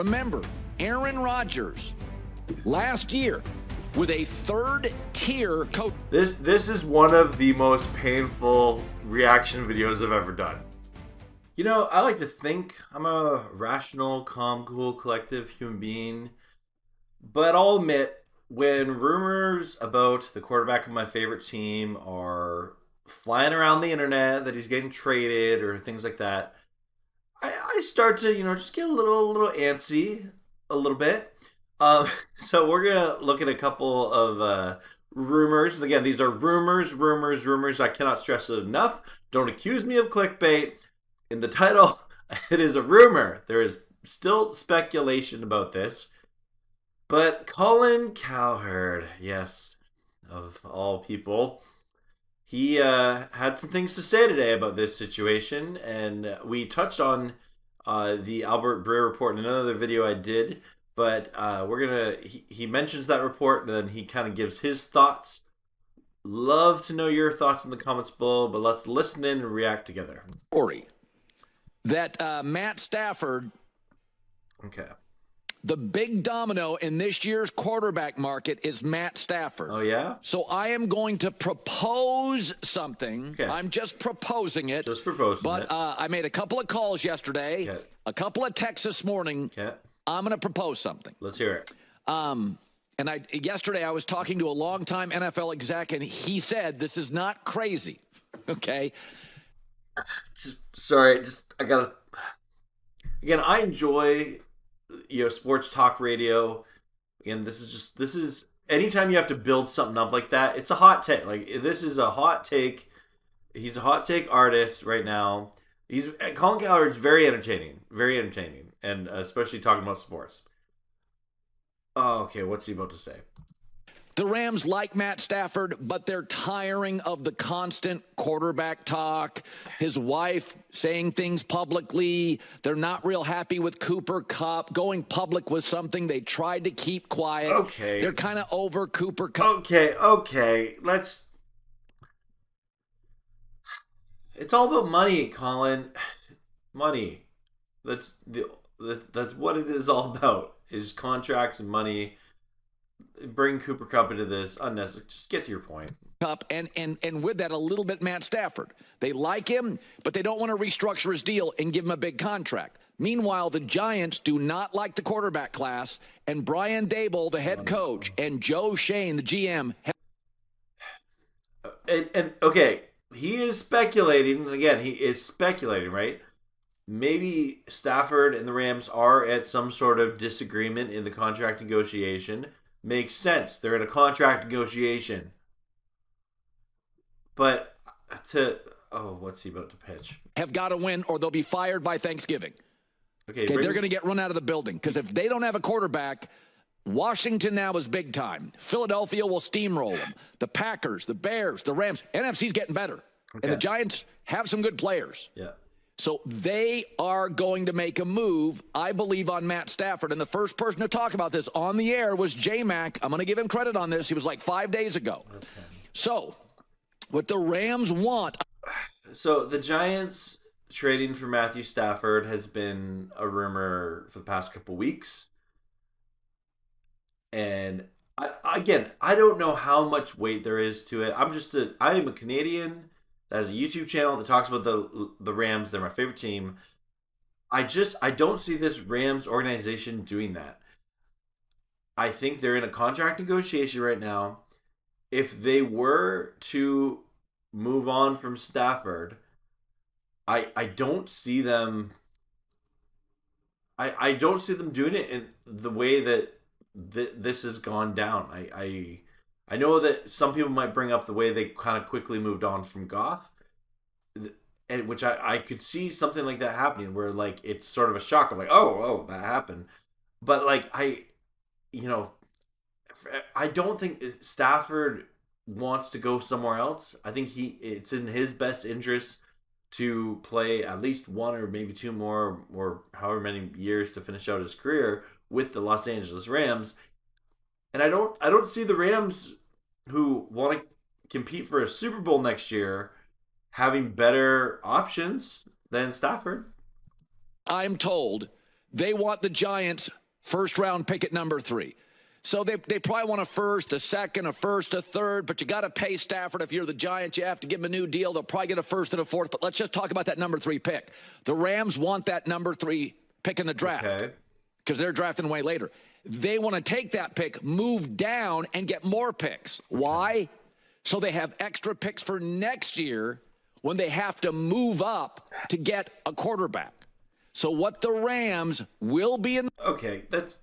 Remember, Aaron Rodgers last year with a third-tier coach. This is one of the most painful reaction videos I've ever done. You know, I like to think I'm a rational, calm, cool, collective human being. But I'll admit, when rumors about the quarterback of my favorite team are flying around the internet that he's getting traded or things like that, I start to, just get a little antsy a little bit. So we're going to look at a couple of rumors. And again, these are rumors. I cannot stress it enough. Don't accuse me of clickbait. In the title, it is a rumor. There is still speculation about this. But Colin Cowherd, yes, of all people, he had some things to say today about this situation, and we touched on the Albert Breer report in another video I did, but he mentions that report, and then he kind of gives his thoughts. Love to know your thoughts in the comments below, but let's listen in and react together. Story that Matt Stafford, okay, the big domino in this year's quarterback market is Matt Stafford. Oh, yeah? So I am going to propose something. Okay. I'm just proposing it. Just proposing but, it. I made a couple of calls yesterday, Okay. a couple of texts this morning. Okay. I'm going to propose something. Let's hear it. Yesterday I was talking to a longtime NFL exec, and he said this is not crazy. Okay. I enjoy sports talk radio. Again, this is anytime you have to build something up like that, it's a hot take. Like, this is a hot take. He's a hot take artist right now. Colin Cowherd's very entertaining, and especially talking about sports. Oh, okay, what's he about to say? The Rams like Matt Stafford, but they're tiring of the constant quarterback talk. His wife saying things publicly. They're not real happy with Cooper Kupp going public with something they tried to keep quiet. Okay. They're kind of over Cooper Kupp. Okay. It's all about money, Colin. Money. That's what it is all about. Is contracts and money. Bring Cooper Kupp into this unnecessary. Just get to your point. Kupp and with that a little bit Matt Stafford. They like him, but they don't want to restructure his deal and give him a big contract. Meanwhile, the Giants do not like the quarterback class, and Brian Daboll, the head coach, and Joe Shane, the GM. And okay, he is speculating. Again, he is speculating, right? Maybe Stafford and the Rams are at some sort of disagreement in the contract negotiation. Makes sense. They're in a contract negotiation. But what's he about to pitch? Have got to win or they'll be fired by Thanksgiving. Okay, they're going to get run out of the building because if they don't have a quarterback, Washington now is big time. Philadelphia will steamroll them. The Packers, the Bears, the Rams. NFC's getting better. Okay. And the Giants have some good players. Yeah. So they are going to make a move, I believe, on Matt Stafford. And the first person to talk about this on the air was J-Mac. I'm going to give him credit on this. He was like 5 days ago. Okay. So what the Rams want. So the Giants trading for Matthew Stafford has been a rumor for the past couple weeks. And I don't know how much weight there is to it. I am a Canadian that has a YouTube channel that talks about the Rams. They're my favorite team. I don't see this Rams organization doing that. I think they're in a contract negotiation right now. If they were to move on from Stafford, I don't see them. I don't see them doing it in the way that this has gone down. I know that some people might bring up the way they kind of quickly moved on from Goff, and which I could see something like that happening, where like it's sort of a shock of like, oh, that happened. But like I don't think Stafford wants to go somewhere else. I think it's in his best interest to play at least one or maybe two more or however many years to finish out his career with the Los Angeles Rams. And I don't see the Rams, who want to compete for a Super Bowl next year, having better options than Stafford. I'm told They want the Giants' first-round pick at number 3. So they probably want a first, a second, a first, a third, but you got to pay Stafford. If you're the Giants, you have to give him a new deal. They'll probably get a first and a fourth, but let's just talk about that number 3 pick. The Rams want that number 3 pick in the draft because they're drafting way later. They want to take that pick, move down, and get more picks. Why? So they have extra picks for next year when they have to move up to get a quarterback. So what the Rams will be in... Okay, that's...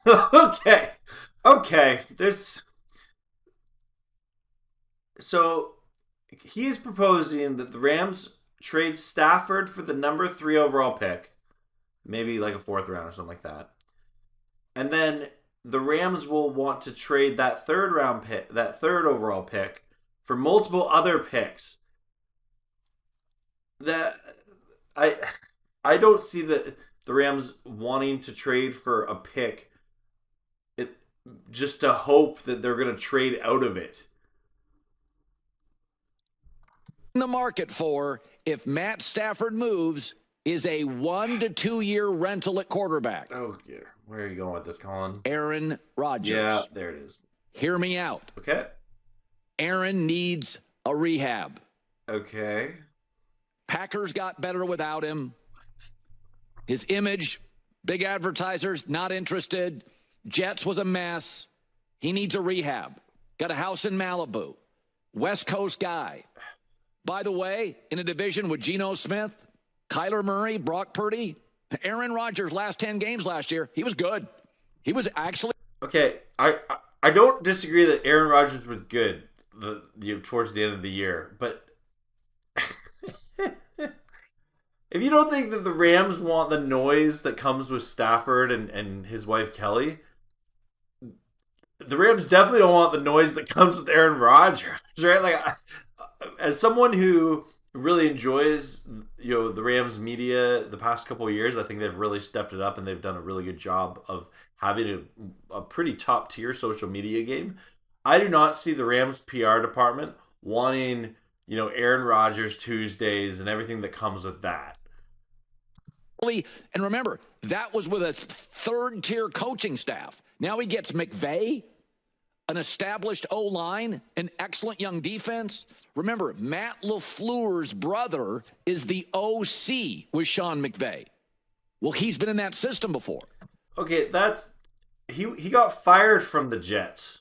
Okay. So he is proposing that the Rams trade Stafford for the number 3 overall pick, maybe like a 4th round or something like that, and then the Rams will want to trade that 3rd round pick, that 3rd overall pick, for multiple other picks. That I don't see the Rams wanting to trade for a pick just to hope that they're going to trade out of it. In the market for, if Matt Stafford moves, is a 1 to 2 year rental at quarterback. Oh, dear. Where are you going with this, Colin? Aaron Rodgers. Yeah, there it is. Hear me out. Okay. Aaron needs a rehab. Okay. Packers got better without him. His image, big advertisers, not interested. Jets was a mess. He needs a rehab. Got a house in Malibu. West Coast guy. By the way, in a division with Geno Smith, Kyler Murray, Brock Purdy, Aaron Rodgers' last 10 games last year, he was good. He was actually... Okay, I don't disagree that Aaron Rodgers was good towards the end of the year, but if you don't think that the Rams want the noise that comes with Stafford and his wife Kelly, the Rams definitely don't want the noise that comes with Aaron Rodgers, right? Like, as someone who really enjoys, the Rams media the past couple of years, I think they've really stepped it up and they've done a really good job of having a pretty top tier social media game. I do not see the Rams PR department wanting, Aaron Rodgers Tuesdays and everything that comes with that. And remember, that was with a 3rd-tier coaching staff. Now he gets McVay, an established O-line, an excellent young defense. Remember, Matt LaFleur's brother is the OC with Sean McVay. Well, he's been in that system before. Okay, he got fired from the Jets.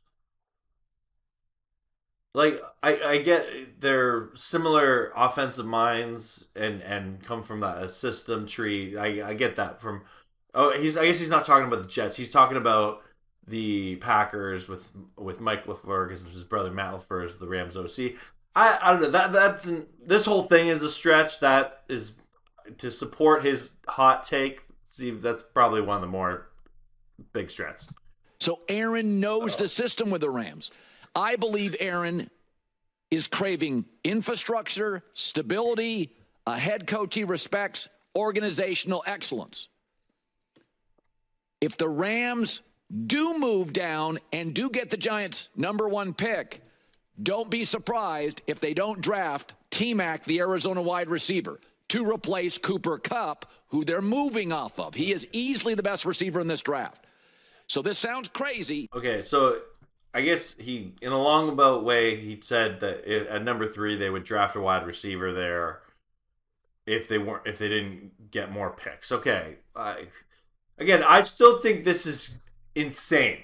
Like, I get they're similar offensive minds and come from that system tree. I get that from... I guess he's not talking about the Jets. He's talking about the Packers with Mike LaFleur, because his brother Matt LaFleur is the Rams OC. I don't know. This whole thing is a stretch. That is to support his hot take. See, that's probably one of the more big stretches. So Aaron knows the system with the Rams. I believe Aaron is craving infrastructure, stability, a head coach he respects, organizational excellence. If the Rams do move down and do get the Giants' number 1 pick, don't be surprised if they don't draft T-Mac, the Arizona wide receiver, to replace Cooper Kupp, who they're moving off of. He is easily the best receiver in this draft. So this sounds crazy. Okay, so I guess in a long way, he said that at number 3 they would draft a wide receiver there if they didn't get more picks. Okay, I still think this is insane.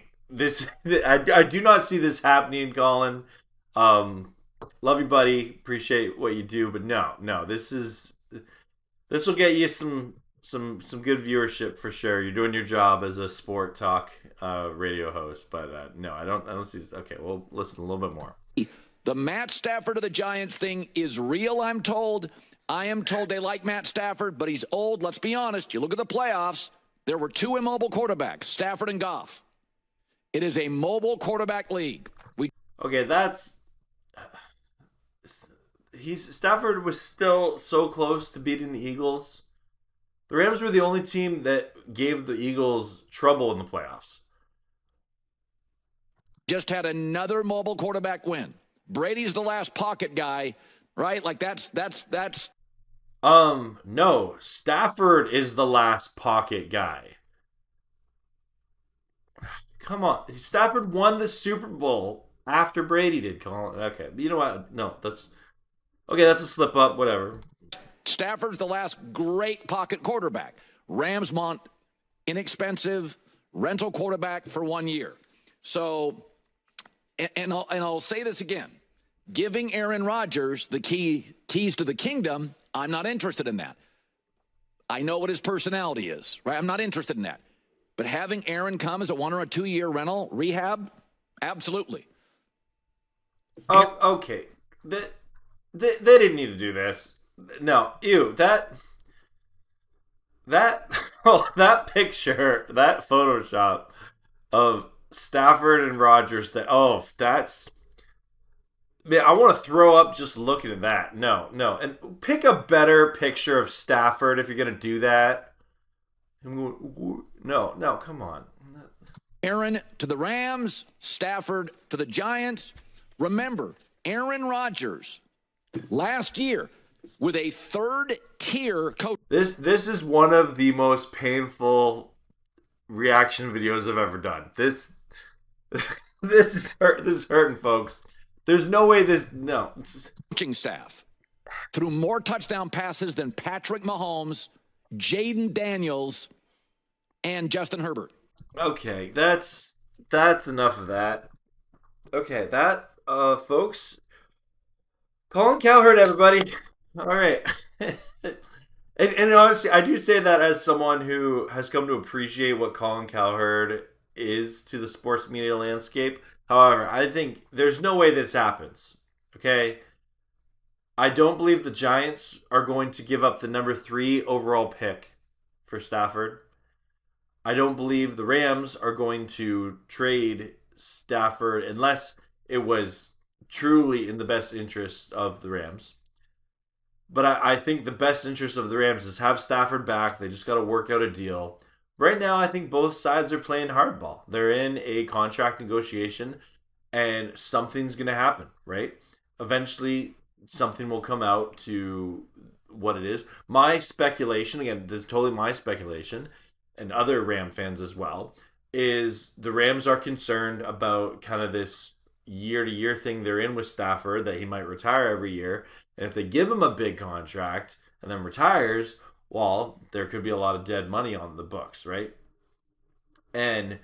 I do not see this happening, Colin. Love you, buddy. Appreciate what you do, but no, this will get you some good viewership for sure. You're doing your job as a sport talk radio host, but no, I don't see this. Okay, well, listen a little bit more. The Matt Stafford of the Giants thing is real, I'm told. I am told they like Matt Stafford, but he's old. Let's be honest. You look at the playoffs, there were 2 immobile quarterbacks, Stafford and Goff. It is a mobile quarterback league. Stafford was still so close to beating the Eagles. The Rams were the only team that gave the Eagles trouble in the playoffs. Just had another mobile quarterback win. Brady's the last pocket guy, right? Like that's. No. Stafford is the last pocket guy. Come on. Stafford won the Super Bowl after Brady did, Colin. Okay. You know what? No, that's okay, that's a slip up, whatever. Stafford's the last great pocket quarterback. Rams want inexpensive rental quarterback for 1 year. So, and I'll say this again. Giving Aaron Rodgers the keys to the kingdom, I'm not interested in that. I know what his personality is, right? I'm not interested in that. But having Aaron come as a 1 or a 2 year rental rehab, absolutely. Oh, okay. They didn't need to do this. No, ew. Oh, that picture, that Photoshop of Stafford and Rodgers. That's. Man, I want to throw up just looking at that. No, no, and pick a better picture of Stafford if you're gonna do that. No, no, come on. Aaron to the Rams, Stafford to the Giants. Remember, Aaron Rodgers last year with a third-tier coach. This is one of the most painful reaction videos I've ever done. This is hurting, folks. There's no way this no Coaching staff threw more touchdown passes than Patrick Mahomes, Jaden Daniels, and Justin Herbert. Okay, that's enough of that. Okay, that folks. Colin Cowherd, everybody. All right. And honestly, I do say that as someone who has come to appreciate what Colin Cowherd is to the sports media landscape. However, I think there's no way this happens. Okay? I don't believe the Giants are going to give up the number 3 overall pick for Stafford. I don't believe the Rams are going to trade Stafford unless it was truly in the best interest of the Rams. But I think the best interest of the Rams is have Stafford back. They just got to work out a deal. Right now, I think both sides are playing hardball. They're in a contract negotiation, and something's going to happen, right? Eventually, something will come out to what it is. My speculation, again, this is totally my speculation, and other Ram fans as well, is the Rams are concerned about kind of this year-to-year thing they're in with Stafford, that he might retire every year. And if they give him a big contract and then retires, well, there could be a lot of dead money on the books, right? And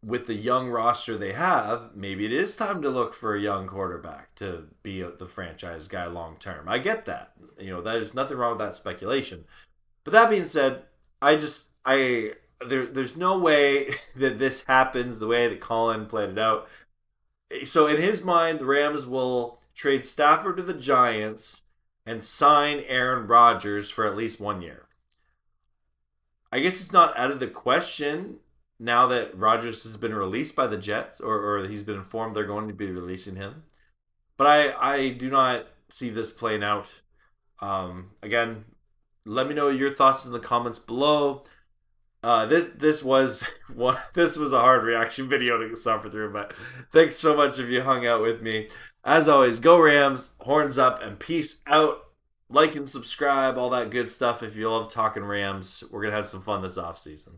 with the young roster they have, maybe it is time to look for a young quarterback to be the franchise guy long term. I get that. There's nothing wrong with that speculation. But that being said, there's no way that this happens the way that Colin played it out. So in his mind, the Rams will trade Stafford to the Giants and sign Aaron Rodgers for at least 1 year. I guess it's not out of the question now that Rodgers has been released by the Jets, or he's been informed they're going to be releasing him. But I do not see this playing out. Again, let me know your thoughts in the comments below. This was a hard reaction video to suffer through, but thanks so much if you hung out with me. As always, go Rams, horns up, and peace out. Like and subscribe, all that good stuff. If you love talking Rams, we're gonna have some fun this offseason.